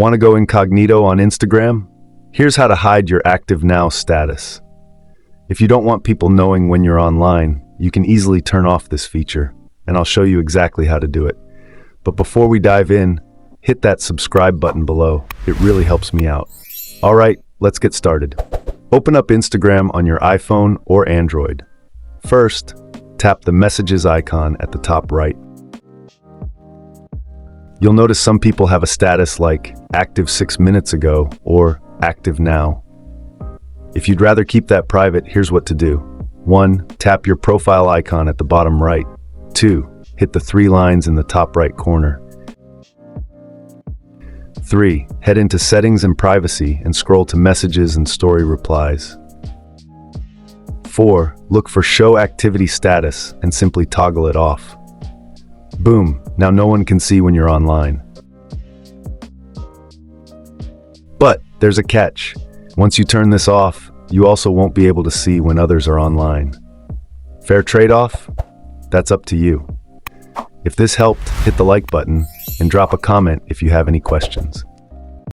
Want to go incognito on Instagram? Here's how to hide your active now status. If you don't want people knowing when you're online, you can easily turn off this feature, and I'll show you exactly how to do it. But before we dive in, hit that subscribe button below. It really helps me out. All right, let's get started. Open up Instagram on your iPhone or Android. First, tap the messages icon at the top right. You'll notice some people have a status like active 6 minutes ago or active now. If you'd rather keep that private, here's what to do. 1. Tap your profile icon at the bottom right. 2. Hit the 3 lines in the top right corner. 3. Head into Settings and Privacy and scroll to Messages and Story Replies. 4. Look for Show Activity Status and simply toggle it off. Boom, now no one can see when you're online. But there's a catch. Once you turn this off, you also won't be able to see when others are online. Fair trade-off? That's up to you. If this helped, hit the like button and drop a comment if you have any questions.